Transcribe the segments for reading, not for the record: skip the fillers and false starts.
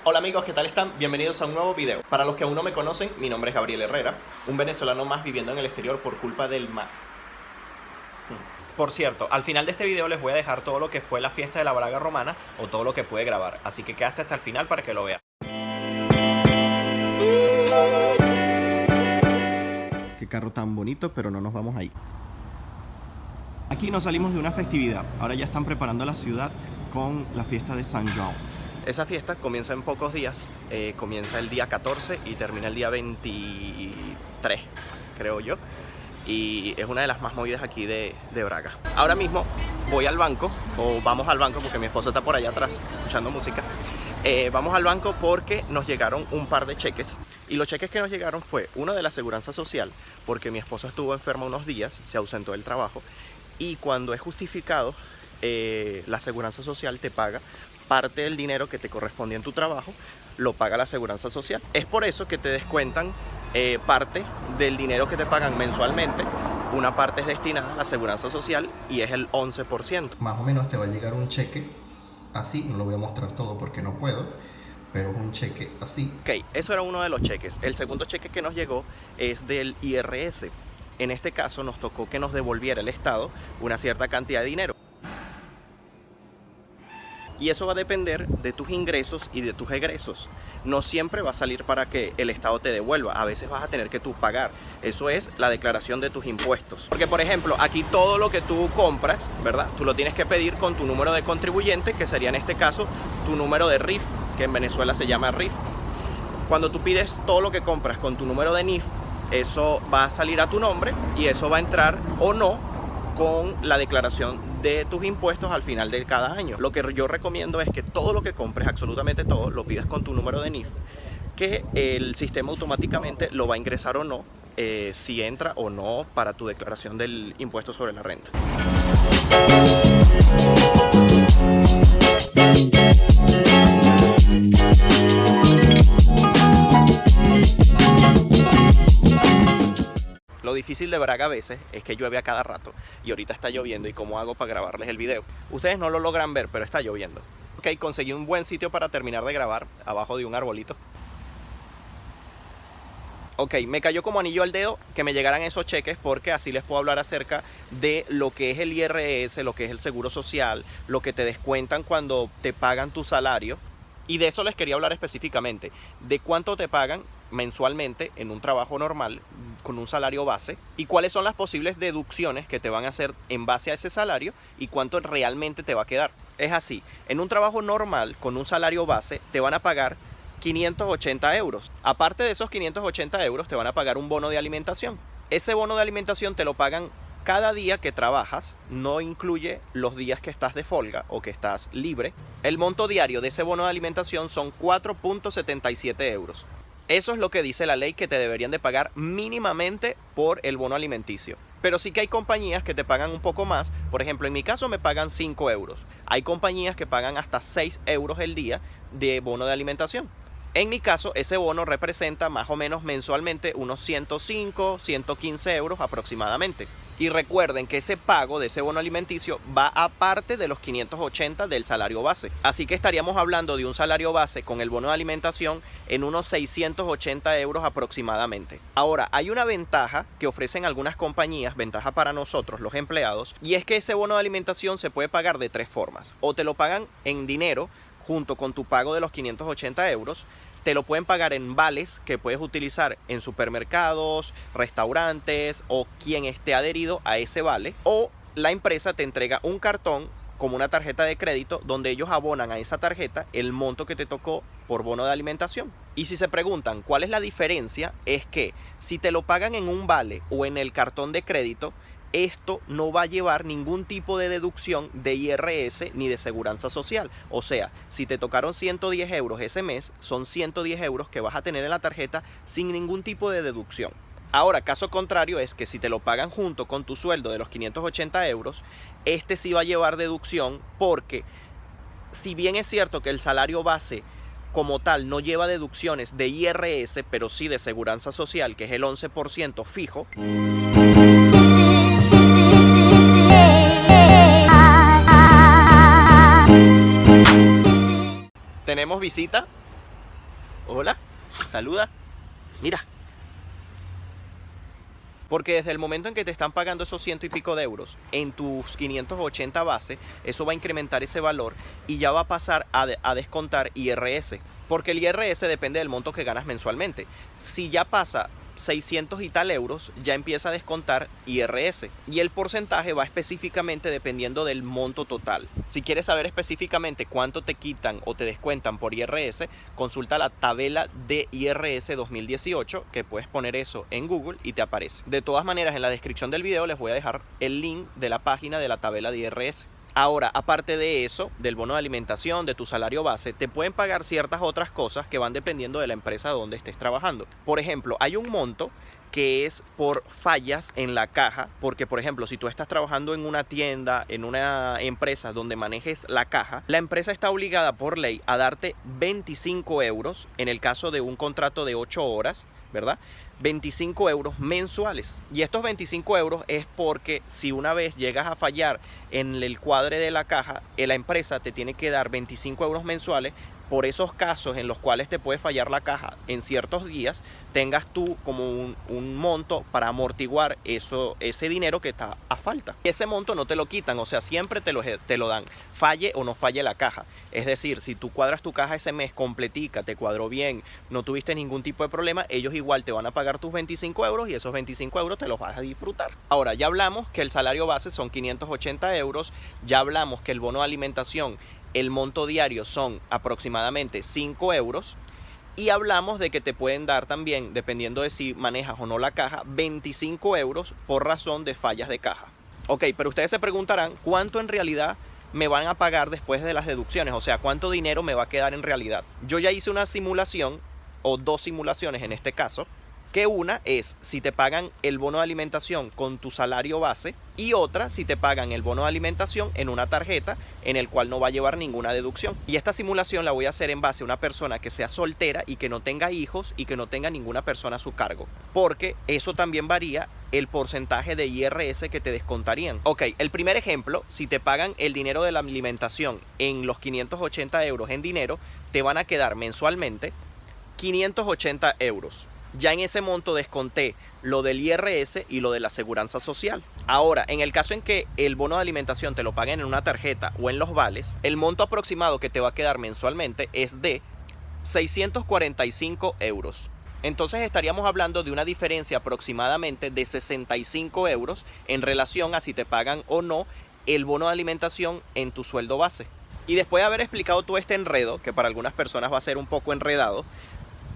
Hola amigos, ¿qué tal están? Bienvenidos a un nuevo video. Para los que aún no me conocen, mi nombre es Gabriel Herrera, un venezolano más viviendo en el exterior por culpa del mar. Por cierto, al final de este video les voy a dejar todo lo que fue la fiesta de la Braga Romana o todo lo que pude grabar, así que quédate hasta el final para que lo veas. Qué carro tan bonito, pero no nos vamos ahí. Aquí nos salimos de una festividad, ahora ya están preparando la ciudad con la fiesta de San João. Esa fiesta comienza en pocos días, comienza el día 14 y termina el día 23, creo yo. Y es una de las más movidas aquí de Braga. Ahora mismo voy al banco, o vamos al banco porque mi esposo está por allá atrás escuchando música. Vamos al banco porque nos llegaron un par de cheques. Y los cheques que nos llegaron fue uno de la Seguranza Social, porque mi esposo estuvo enfermo unos días, se ausentó del trabajo. Y cuando es justificado, la Seguranza Social te paga parte del dinero que te correspondía en tu trabajo, lo paga la Seguranza Social. Es por eso que te descuentan parte del dinero que te pagan mensualmente. Una parte es destinada a la Seguranza Social y es el 11%. Más o menos te va a llegar un cheque así, no lo voy a mostrar todo porque no puedo, pero es un cheque así. Ok, eso era uno de los cheques. El segundo cheque que nos llegó es del IRS. En este caso nos tocó que nos devolviera el Estado una cierta cantidad de dinero. Y eso va a depender de tus ingresos y de tus egresos. No siempre va a salir para que el Estado te devuelva. A veces vas a tener que tú pagar. Eso es la declaración de tus impuestos. Porque, por ejemplo, aquí todo lo que tú compras, ¿verdad? Tú lo tienes que pedir con tu número de contribuyente, que sería en este caso tu número de RIF, que en Venezuela se llama RIF. Cuando tú pides todo lo que compras con tu número de NIF, eso va a salir a tu nombre y eso va a entrar o no con la declaración de tus impuestos al final de cada año. Lo que yo recomiendo es que todo lo que compres, absolutamente todo, lo pidas con tu número de NIF, que el sistema automáticamente lo va a ingresar o no, si entra o no para tu declaración del impuesto sobre la renta. Lo difícil de Braga a veces es que llueve a cada rato y ahorita está lloviendo y cómo hago para grabarles el video. Ustedes no lo logran ver, pero está lloviendo. Ok, conseguí un buen sitio para terminar de grabar, abajo de un arbolito. Ok, me cayó como anillo al dedo que me llegaran esos cheques porque así les puedo hablar acerca de lo que es el IRS, lo que es el seguro social, lo que te descuentan cuando te pagan tu salario. Y de eso les quería hablar específicamente, de cuánto te pagan mensualmente en un trabajo normal con un salario base y cuáles son las posibles deducciones que te van a hacer en base a ese salario y cuánto realmente te va a quedar. Es así, en un trabajo normal con un salario base te van a pagar 580 euros. Aparte de esos 580 euros te van a pagar un bono de alimentación. Ese bono de alimentación te lo pagan cada día que trabajas, no incluye los días que estás de folga o que estás libre. El monto diario de ese bono de alimentación son 4.77 euros. Eso es lo que dice la ley que te deberían de pagar mínimamente por el bono alimenticio. Pero sí que hay compañías que te pagan un poco más. Por ejemplo, en mi caso me pagan 5 euros. Hay compañías que pagan hasta 6 euros el día de bono de alimentación. En mi caso, ese bono representa más o menos mensualmente unos 105, 115 euros aproximadamente. Y recuerden que ese pago de ese bono alimenticio va aparte de los 580 del salario base. Así que estaríamos hablando de un salario base con el bono de alimentación en unos 680 euros aproximadamente. Ahora, hay una ventaja que ofrecen algunas compañías, ventaja para nosotros, los empleados, y es que ese bono de alimentación se puede pagar de tres formas. O te lo pagan en dinero junto con tu pago de los 580 euros. Te lo pueden pagar en vales que puedes utilizar en supermercados, restaurantes o quien esté adherido a ese vale. O la empresa te entrega un cartón como una tarjeta de crédito donde ellos abonan a esa tarjeta el monto que te tocó por bono de alimentación. Y si se preguntan cuál es la diferencia, es que si te lo pagan en un vale o en el cartón de crédito, esto no va a llevar ningún tipo de deducción de IRS ni de Seguranza Social. O sea, si te tocaron 110 euros ese mes, son 110 euros que vas a tener en la tarjeta sin ningún tipo de deducción. Ahora, caso contrario es que si te lo pagan junto con tu sueldo de los 580 euros, este sí va a llevar deducción porque si bien es cierto que el salario base como tal no lleva deducciones de IRS, pero sí de Seguranza Social, que es el 11% fijo. Tenemos visita. Hola, saluda. Mira. Porque desde el momento en que te están pagando esos ciento y pico de euros en tus 580 base, eso va a incrementar ese valor y ya va a pasar a descontar IRS. Porque el IRS depende del monto que ganas mensualmente. Si ya pasa 600 y tal euros, ya empieza a descontar IRS. Y el porcentaje va específicamente dependiendo del monto total. Si quieres saber específicamente cuánto te quitan o te descuentan por IRS, consulta la tabela de IRS 2018, que puedes poner eso en Google y te aparece. De todas maneras, en la descripción del video les voy a dejar el link de la página de la tabela de IRS. Ahora, aparte de eso, del bono de alimentación, de tu salario base, te pueden pagar ciertas otras cosas que van dependiendo de la empresa donde estés trabajando. Por ejemplo, hay un monto que es por fallas en la caja, porque por ejemplo, si tú estás trabajando en una tienda, en una empresa donde manejes la caja, la empresa está obligada por ley a darte 25 euros en el caso de un contrato de 8 horas, ¿verdad? 25 euros mensuales. Y estos 25 euros es porque si una vez llegas a fallar en el cuadre de la caja, la empresa te tiene que dar 25 euros mensuales por esos casos en los cuales te puede fallar la caja en ciertos días, tengas tú como un monto para amortiguar ese dinero que está a falta. Ese monto no te lo quitan, o sea, siempre te lo dan, falle o no falle la caja. Es decir, si tú cuadras tu caja ese mes completica, te cuadró bien, no tuviste ningún tipo de problema, ellos igual te van a pagar tus 25 euros y esos 25 euros te los vas a disfrutar. Ahora, ya hablamos que el salario base son 580 euros, ya hablamos que el bono de alimentación, el monto diario son aproximadamente 5 euros y hablamos de que te pueden dar también, dependiendo de si manejas o no la caja, 25 euros por razón de fallas de caja. Ok, pero ustedes se preguntarán cuánto en realidad me van a pagar después de las deducciones, o sea, cuánto dinero me va a quedar en realidad. Yo ya hice una simulación, o dos simulaciones en este caso, que una es si te pagan el bono de alimentación con tu salario base y otra si te pagan el bono de alimentación en una tarjeta en el cual no va a llevar ninguna deducción. Y esta simulación la voy a hacer en base a una persona que sea soltera y que no tenga hijos y que no tenga ninguna persona a su cargo, porque eso también varía el porcentaje de IRS que te descontarían. Ok, el primer ejemplo, si te pagan el dinero de la alimentación en los 580 euros en dinero, te van a quedar mensualmente 580 euros. Ya en ese monto desconté lo del IRS y lo de la seguridad social. Ahora, en el caso en que el bono de alimentación te lo paguen en una tarjeta o en los vales, el monto aproximado que te va a quedar mensualmente es de 645 euros. Entonces estaríamos hablando de una diferencia aproximadamente de 65 euros en relación a si te pagan o no el bono de alimentación en tu sueldo base. Y después de haber explicado todo este enredo, que para algunas personas va a ser un poco enredado,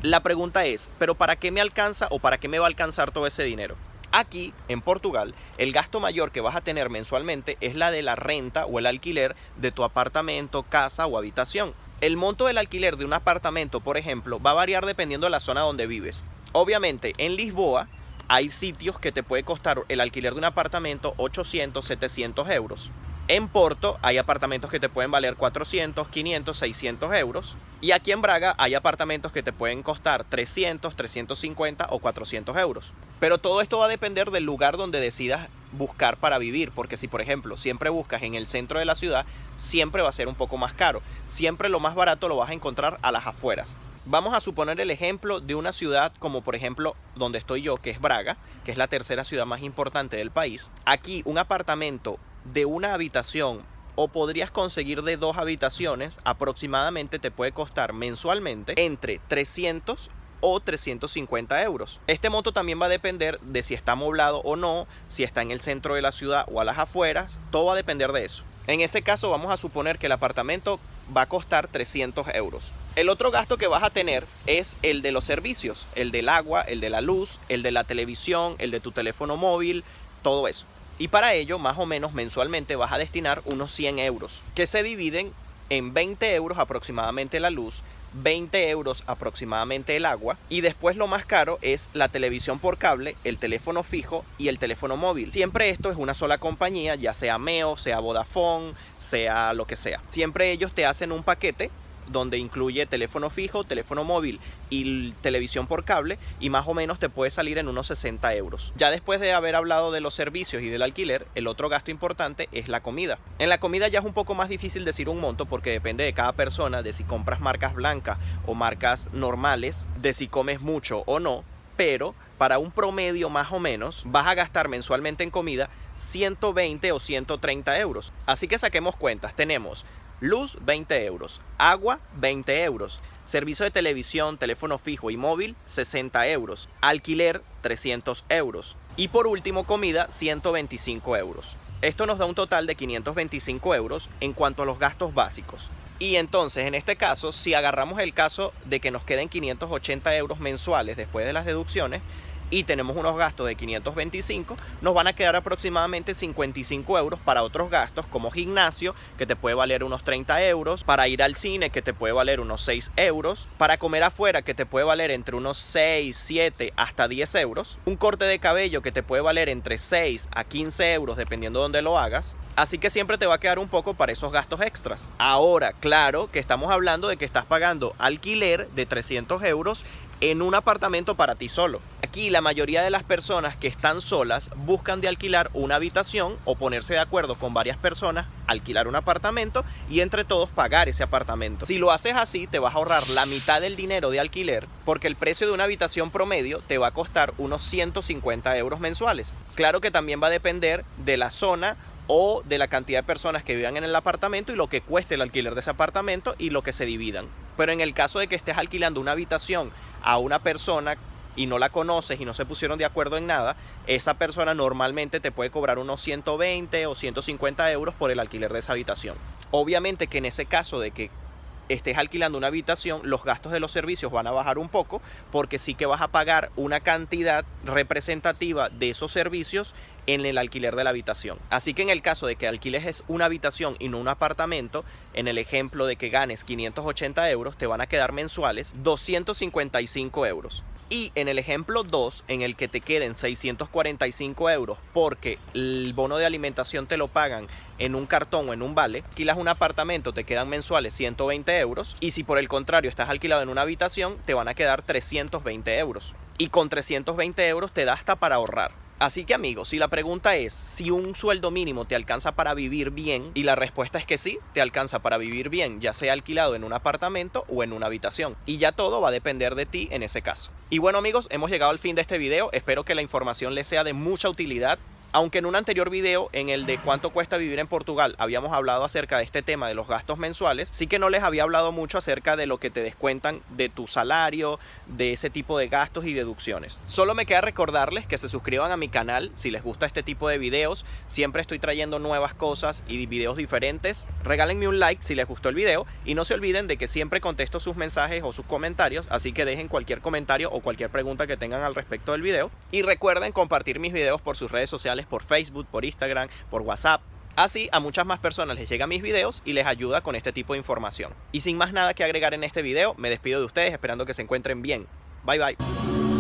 la pregunta es, ¿pero para qué me alcanza o para qué me va a alcanzar todo ese dinero? Aquí, en Portugal, el gasto mayor que vas a tener mensualmente es la de la renta o el alquiler de tu apartamento, casa o habitación. El monto del alquiler de un apartamento, por ejemplo, va a variar dependiendo de la zona donde vives. Obviamente, en Lisboa hay sitios que te puede costar el alquiler de un apartamento 800, 700 euros. En Porto hay apartamentos que te pueden valer 400, 500, 600 euros. Y aquí en Braga hay apartamentos que te pueden costar 300, 350 o 400 euros. Pero todo esto va a depender del lugar donde decidas buscar para vivir. Porque si, por ejemplo, siempre buscas en el centro de la ciudad, siempre va a ser un poco más caro. Siempre lo más barato lo vas a encontrar a las afueras. Vamos a suponer el ejemplo de una ciudad como por ejemplo donde estoy yo, que es Braga, que es la tercera ciudad más importante del país. Aquí un apartamento de una habitación o podrías conseguir de 2 habitaciones aproximadamente te puede costar mensualmente entre 300 o 350 euros. Este monto también va a depender de si está amoblado o no, si está en el centro de la ciudad o a las afueras, todo va a depender de eso. En ese caso vamos a suponer que el apartamento va a costar 300 euros. El otro gasto que vas a tener es el de los servicios, el del agua, el de la luz, el de la televisión, el de tu teléfono móvil, todo eso. Y para ello, más o menos mensualmente vas a destinar unos 100 euros, que se dividen en 20 euros aproximadamente la luz, 20 euros aproximadamente el agua, y después lo más caro es la televisión por cable, el teléfono fijo y el teléfono móvil. Siempre esto es una sola compañía, ya sea Meo, sea Vodafone, sea lo que sea. Siempre ellos te hacen un paquete donde incluye teléfono fijo, teléfono móvil y televisión por cable, y más o menos te puede salir en unos 60 euros. Ya después de haber hablado de los servicios y del alquiler, el otro gasto importante es la comida. En la comida ya es un poco más difícil decir un monto porque depende de cada persona, de si compras marcas blancas o marcas normales, de si comes mucho o no. Pero para un promedio más o menos vas a gastar mensualmente en comida 120 o 130 euros. Así que saquemos cuentas. Tenemos luz 20 euros, agua 20 euros, servicio de televisión, teléfono fijo y móvil 60 euros, alquiler 300 euros y por último comida 125 euros. Esto nos da un total de 525 euros en cuanto a los gastos básicos. Y entonces, en este caso, si agarramos el caso de que nos queden 580 euros mensuales después de las deducciones y tenemos unos gastos de 525, nos van a quedar aproximadamente 55 euros para otros gastos como gimnasio, que te puede valer unos 30 euros, para ir al cine, que te puede valer unos 6 euros, para comer afuera, que te puede valer entre unos 6, 7 hasta 10 euros, un corte de cabello que te puede valer entre 6 a 15 euros dependiendo de dónde lo hagas. Así que siempre te va a quedar un poco para esos gastos extras. Ahora, claro que estamos hablando de que estás pagando alquiler de 300 euros en un apartamento para ti solo. Aquí la mayoría de las personas que están solas buscan de alquilar una habitación o ponerse de acuerdo con varias personas, alquilar un apartamento y entre todos pagar ese apartamento. Si lo haces así, te vas a ahorrar la mitad del dinero de alquiler porque el precio de una habitación promedio te va a costar unos 150 euros mensuales. Claro que también va a depender de la zona o de la cantidad de personas que vivan en el apartamento y lo que cueste el alquiler de ese apartamento y lo que se dividan. Pero en el caso de que estés alquilando una habitación a una persona y no la conoces y no se pusieron de acuerdo en nada, esa persona normalmente te puede cobrar unos 120 o 150 euros por el alquiler de esa habitación. Obviamente que en ese caso de que estés alquilando una habitación, los gastos de los servicios van a bajar un poco porque sí que vas a pagar una cantidad representativa de esos servicios en el alquiler de la habitación. Así que en el caso de que alquiles una habitación y no un apartamento, en el ejemplo de que ganes 580 euros, te van a quedar mensuales 255 euros. Y en el ejemplo 2, en el que te queden 645 euros porque el bono de alimentación te lo pagan en un cartón o en un vale, alquilas un apartamento, te quedan mensuales 120 euros. Y si por el contrario estás alquilado en una habitación, te van a quedar 320 euros. Y con 320 euros te da hasta para ahorrar. Así que amigos, si la pregunta es si un sueldo mínimo te alcanza para vivir bien, y la respuesta es que sí, te alcanza para vivir bien, ya sea alquilado en un apartamento o en una habitación. Y ya todo va a depender de ti en ese caso. Y bueno amigos, hemos llegado al fin de este video. Espero que la información les sea de mucha utilidad. Aunque en un anterior video, en el de cuánto cuesta vivir en Portugal, habíamos hablado acerca de este tema de los gastos mensuales, sí que no les había hablado mucho acerca de lo que te descuentan de tu salario, de ese tipo de gastos y deducciones. Solo me queda recordarles que se suscriban a mi canal si les gusta este tipo de videos. Siempre estoy trayendo nuevas cosas y videos diferentes. Regálenme un like si les gustó el video y no se olviden de que siempre contesto sus mensajes o sus comentarios, así que dejen cualquier comentario o cualquier pregunta que tengan al respecto del video. Y recuerden compartir mis videos por sus redes sociales, por Facebook, por Instagram, por WhatsApp. Así a muchas más personas les llegan mis videos y les ayuda con este tipo de información. Y sin más nada que agregar en este video, me despido de ustedes esperando que se encuentren bien. Bye bye.